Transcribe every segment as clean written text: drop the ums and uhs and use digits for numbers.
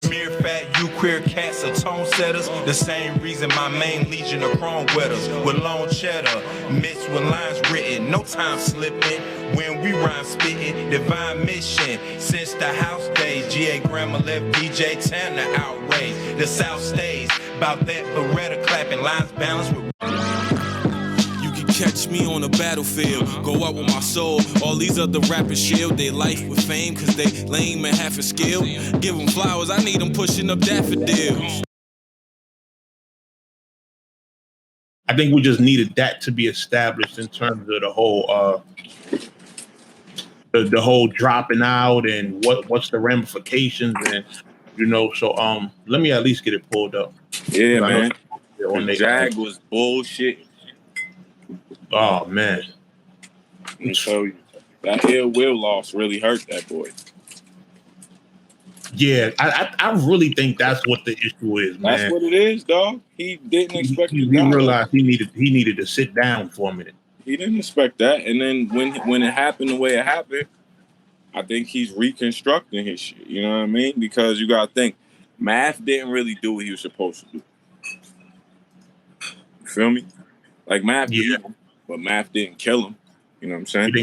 Mere fact, you queer cats are tone setters. The same reason my main legion of chrome wetters with long cheddar mixed with lines written. No time slipping when we rhyme spitting. Divine mission since the house days. GA Grandma left DJ Tana outraged. The South stays about that Beretta clapping lines balanced with. Catch me on the battlefield, go out with my soul. All these other rappers shield their life with fame, cause they lame and half a skill. Give them flowers, I need them pushing up daffodils. I think we just needed that to be established in terms of the whole the whole dropping out and what's the ramifications, and so let me at least get it pulled up. Yeah, man. Jag was bullshit. Oh man, I tell you, that ill will loss really hurt that boy. Yeah, I really think that's what the issue is, man. That's what it is, dog. He didn't expect. He realized he needed to sit down for a minute. He didn't expect that, and then when it happened the way it happened, I think he's reconstructing his shit. You know what I mean? Because you gotta think, Math didn't really do what he was supposed to do. You feel me? Like Math, yeah. But Math didn't kill him. You know what I'm saying?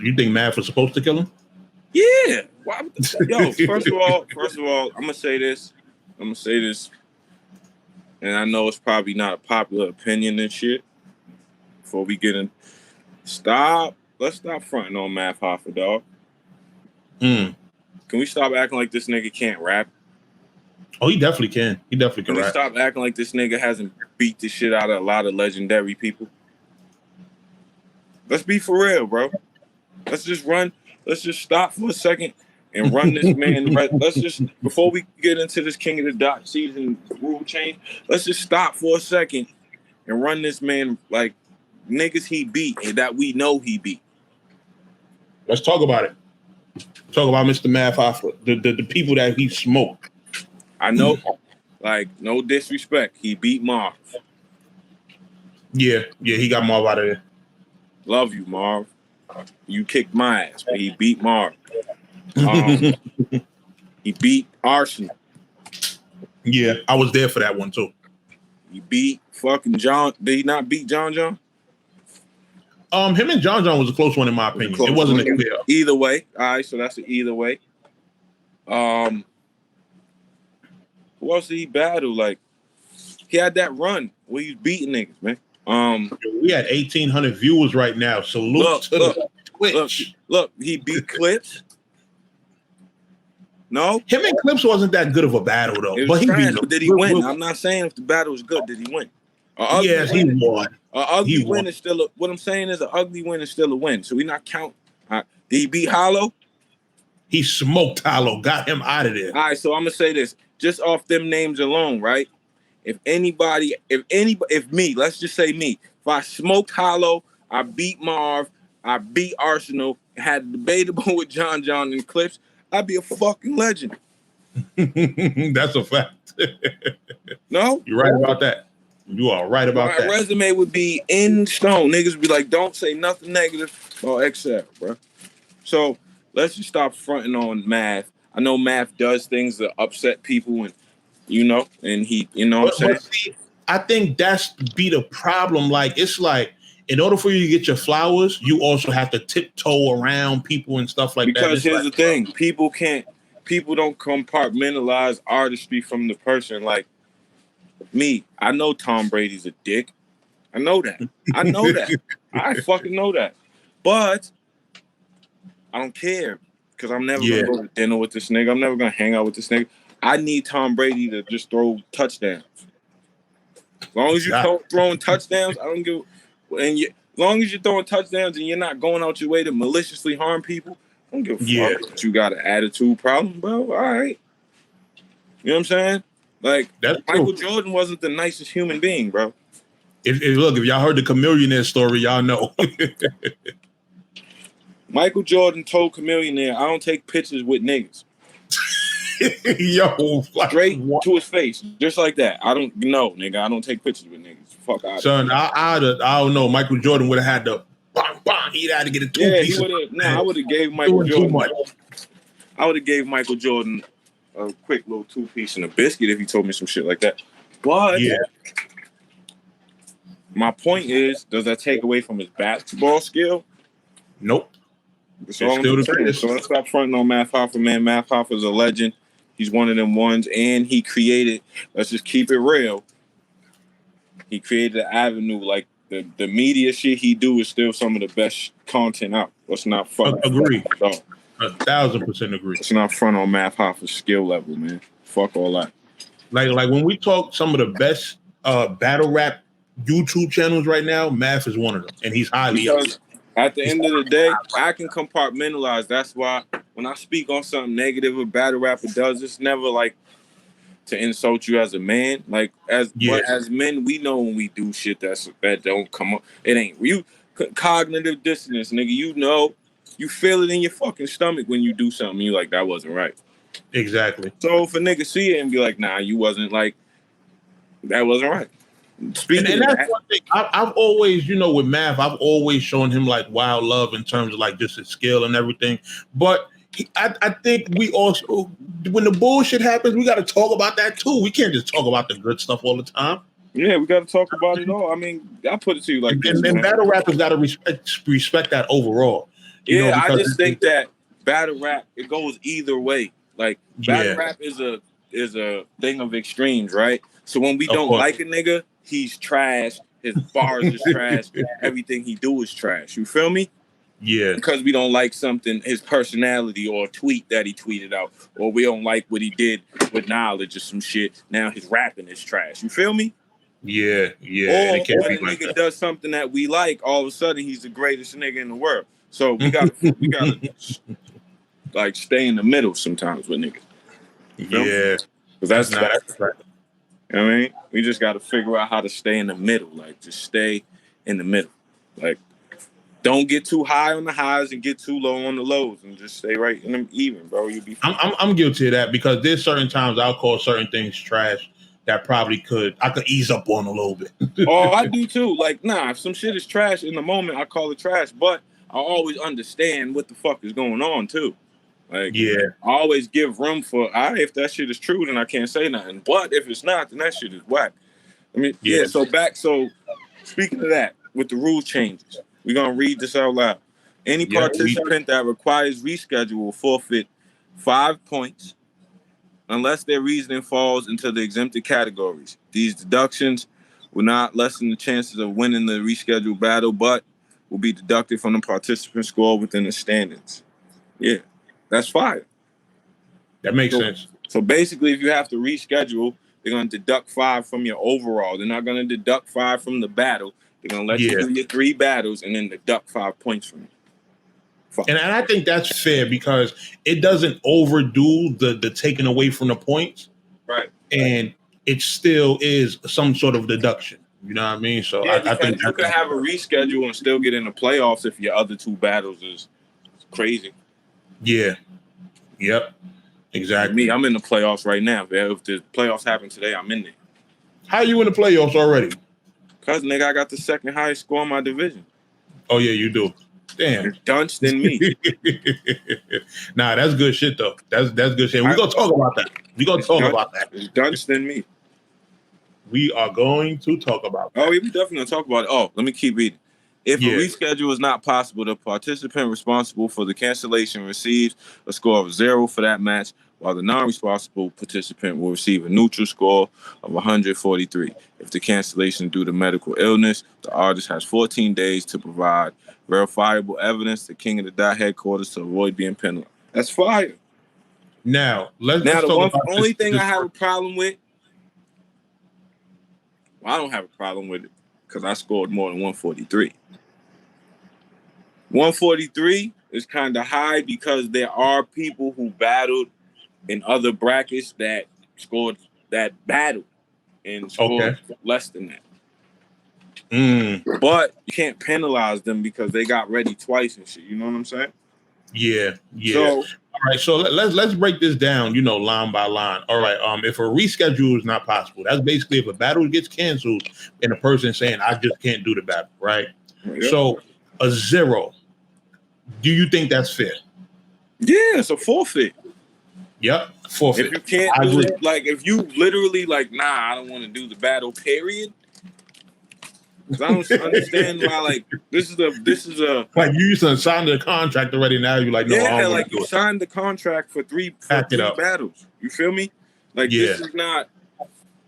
You think Math was supposed to kill him? Yeah. Why? Yo, first of all, I'm gonna say this, and I know it's probably not a popular opinion and shit. Before we get in, let's stop fronting on Math Hoffa, dog. Can we stop acting like this nigga can't rap? Oh, he definitely can. He definitely can rap. Can we stop acting like this nigga hasn't beat the shit out of a lot of legendary people? Let's be for real, bro. Let's just stop for a second and run this man. Let's just, before we get into this King of the Dot season rule change, let's just stop for a second and run this man like niggas he beat and that we know he beat. Let's talk about it. Talk about Mr. Math Hoffa, the people that he smoked. I know, like, no disrespect. He beat Marv. Yeah, he got Marv out of there. Love you, Marv. You kicked my ass, but he beat Marv. He beat Aczino. Yeah, I was there for that one too. He beat fucking John. Did he not beat John? Him and John was a close one in my opinion. It wasn't a clear. Either way. All right, so that's an either way. Who else did he battle? Like, he had that run where he was beating niggas, man. We had 1,800 viewers right now. Salute to the Twitch. Look, he beat Clips. No? Him and Clips wasn't that good of a battle, though. But he beat him. Did he win? I'm not saying if the battle was good. Did he win? Yes, he won. An ugly win is still what I'm saying is an ugly win is still a win. So we not count. Did he beat Hollow? He smoked Hollow, got him out of there. All right, so I'm gonna say this. Just off them names alone, right? If me, let's just say me. If I smoked Hollow, I beat Marv, I beat Aczino, had debatable with John and Clips, I'd be a fucking legend. That's a fact. No? You're right about that. You are right about that. My resume would be in stone. Niggas would be like, don't say nothing negative or except, bro. So let's just stop fronting on Math. I know Math does things that upset people and he, what I'm saying? See, I think that's be the problem. Like, it's like, in order for you to get your flowers, you also have to tiptoe around people and stuff like that. Because here's the thing. People don't compartmentalize artistry from the person. Like me, I know Tom Brady's a dick. I know that. I fucking know that. But I don't care because I'm never going to go to dinner with this nigga. I'm never going to hang out with this nigga. I need Tom Brady to just throw touchdowns. As long as you're throwing touchdowns, I don't give. And as long as you're throwing touchdowns and you're not going out your way to maliciously harm people, I don't give a fuck that you got an attitude problem, bro. All right. You know what I'm saying? Like, Michael Jordan wasn't the nicest human being, bro. If y'all heard the Chameleonaire story, y'all know. Michael Jordan told Chameleonaire, I don't take pictures with niggas. Yo, straight to his face, just like that. I don't know, nigga. I don't take pictures with niggas. Fuck out. Son, I don't know. Michael Jordan would have had to bang. He'd had to get a two piece. I would have gave Michael Jordan. I would have gave Michael Jordan a quick little 2-piece and a biscuit if he told me some shit like that. But my point is, does that take away from his basketball skill? Nope. That's all I'm saying. So let's stop fronting on Math Hoffa, man. Math Hoffa's a legend. He's one of them ones, and he created, let's just keep it real, he created an avenue. Like, the media shit he do is still some of the best content out. Let's not fuck. Agree. 1,000% agree. Let's not front on Math Hoffa's skill level, man. Fuck all that. Like when we talk some of the best battle rap YouTube channels right now, Math is one of them, and he's highly up. At the end of the day, I can compartmentalize. That's why when I speak on something negative a battle rapper does, it's never like to insult you as a man. Like as men, we know when we do shit that don't come up. It ain't you. Cognitive dissonance, nigga. You know, you feel it in your fucking stomach when you do something. You like, that wasn't right. Exactly. So if a nigga see it and be like, nah, you wasn't like, that wasn't right. Speaking and that's that, one thing I've always, with Math, I've always shown him like wild love in terms of like just his skill and everything. But I think we also, when the bullshit happens, we got to talk about that too. We can't just talk about the good stuff all the time. Yeah, we got to talk about it all. I mean, I put it to you like this. And battle rappers got to respect that overall. I just think that battle rap, it goes either way. Like battle rap is a thing of extremes, right? So when we don't like a nigga, he's trash. His bars is trash. Everything he do is trash. You feel me? Yeah. Because we don't like something, his personality or a tweet that he tweeted out, or we don't like what he did with knowledge or some shit. Now his rapping is trash. You feel me? Yeah. Or when a nigga does something that we like, all of a sudden he's the greatest nigga in the world. So we gotta like stay in the middle sometimes with niggas. Yeah. Because that's right. You know what I mean? We just got to figure out how to stay in the middle. Like, just stay in the middle. Like, don't get too high on the highs and get too low on the lows, and just stay right in them even, bro. You'll be fine. I'm guilty of that because there's certain times I'll call certain things trash that probably I could ease up on a little bit. Oh, I do too. Like, nah, if some shit is trash in the moment, I call it trash. But I always understand what the fuck is going on too. Like, I always give room for, if that shit is true, then I can't say nothing. But if it's not, then that shit is whack. I mean, so speaking of that, with the rule changes, we're going to read this out loud. Any participant that requires reschedule will forfeit 5 points unless their reasoning falls into the exempted categories. These deductions will not lessen the chances of winning the rescheduled battle, but will be deducted from the participant score within the standings. Yeah. That's fire. That makes sense. So basically, if you have to reschedule, they're going to deduct 5 from your overall. They're not going to deduct 5 from the battle. They're going to let you do your 3 battles and then deduct 5 points from you. And I think that's fair because it doesn't overdo the taking away from the points. Right. And it still is some sort of deduction. You know what I mean? So I think you could have a reschedule and still get in the playoffs if your other 2 battles is crazy. Yeah. Yep. Exactly. Me, I'm in the playoffs right now. If the playoffs happen today, I'm in there. How you in the playoffs already? Cause nigga, I got the second highest score in my division. Oh yeah, you do. Damn. You're dunched than me. Nah, that's good shit though. That's good shit. We're gonna talk about that. It's dunched than me. We are going to talk about that. Oh, we definitely gonna talk about it. Oh, let me keep reading. If a reschedule is not possible, the participant responsible for the cancellation receives a score of 0 for that match, while the non-responsible participant will receive a neutral score of 143. If the cancellation is due to medical illness, the artist has 14 days to provide verifiable evidence to King of the Dot headquarters to avoid being penalized. That's fire. Now, the only thing I have a problem with, I don't have a problem with it because I scored more than 143. 143 is kind of high because there are people who battled in other brackets that scored that battle and scored less than that. But you can't penalize them because they got ready twice and shit. You know what I'm saying? Yeah. So, all right. So let's break this down. Line by line. All right. If a reschedule is not possible, that's basically if a battle gets canceled and a person saying I just can't do the battle. Right. Yeah. So a 0. Do you think that's fair? Yeah, it's a forfeit. Yep. Forfeit. If you can't do it, like if you literally like, nah, I don't want to do the battle, period. Because I don't understand why, like, this is a like you used to sign the contract already. Now you're like, no, I don't like you signed the contract for three battles. You feel me? Like this is not.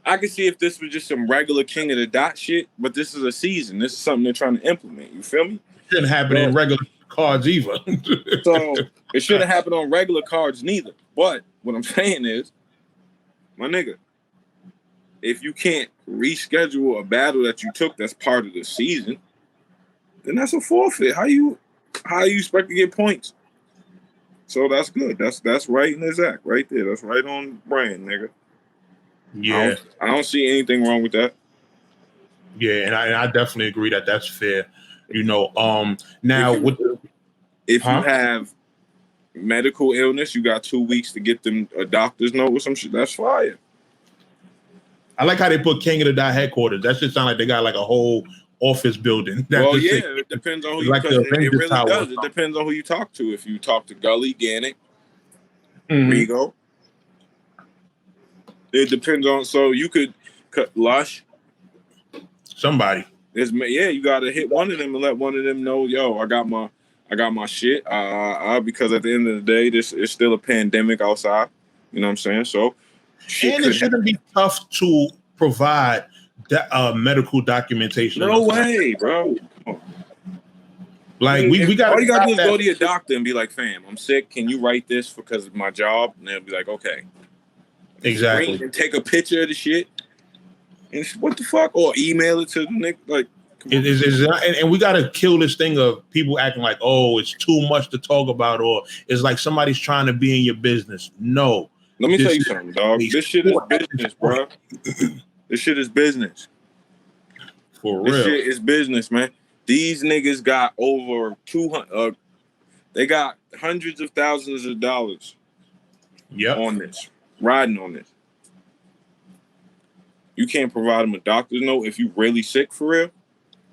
I can see if this was just some regular King of the Dot shit, but this is a season. This is something they're trying to implement. You feel me? It shouldn't happen in regular cards either. So it shouldn't happen on regular cards neither. But what I'm saying is, my nigga, if you can't reschedule a battle that you took that's part of the season, then that's a forfeit. How you expect to get points? So that's good. That's right in his act right there. That's right on brand, nigga. Yeah, I don't see anything wrong with that. Yeah, and I definitely agree that that's fair. You know, now if you have medical illness, you got 2 weeks to get them a doctor's note or some shit. That's fire. I like how they put King of the Dot headquarters. That shit sound like they got like a whole office building. It depends on who you like talk to. It really does. It depends on who you talk to. If you talk to Gully, Gannick, Rigo. It depends on. So you could cut Lush. Somebody. You got to hit one of them and let one of them know, yo, I got my shit. Because at the end of the day, this is still a pandemic outside. You know what I'm saying? So, and it shouldn't be tough to provide medical documentation. No way, bro. Like we got. All you gotta do is go to your doctor and be like, "Fam, I'm sick. Can you write this because of my job?" And they'll be like, "Okay." Exactly. And take a picture of the shit. And what the fuck? Or email it to the nigga. Like, and we got to kill this thing of people acting like, oh, it's too much to talk about, or it's like somebody's trying to be in your business. No. Let me tell you something, dog. This shit is business, bro. This shit is business. For real. This shit is business, man. These niggas got over 200. They got hundreds of thousands of dollars on this. Riding on this. You can't provide them a doctor's note if you really sick for real.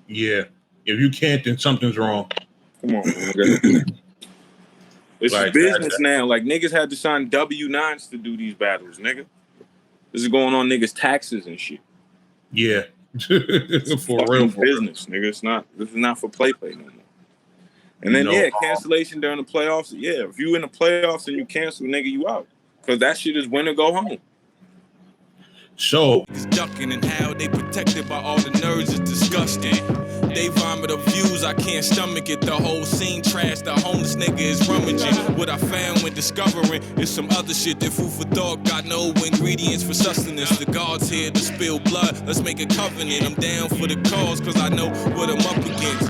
Yeah. If you can't, then something's wrong. Come on, man. It's like, business now. Like, niggas had to sign W-9s to do these battles, nigga. This is going on niggas' taxes and shit. Yeah. For real. Business, nigga. This is not for play no more. And then, cancellation during the playoffs. Yeah, if you in the playoffs and you cancel, nigga, you out. Because that shit is win or go home. So it's ducking and how they protected by all the nerds is disgusting. They vomit up views, I can't stomach it. The whole scene trash, the homeless nigga is rummaging. What I found when discovering is some other shit that food for thought. Got no ingredients for sustenance. The God's here to spill blood, let's make a covenant. I'm down for the cause cause I know what I'm up against.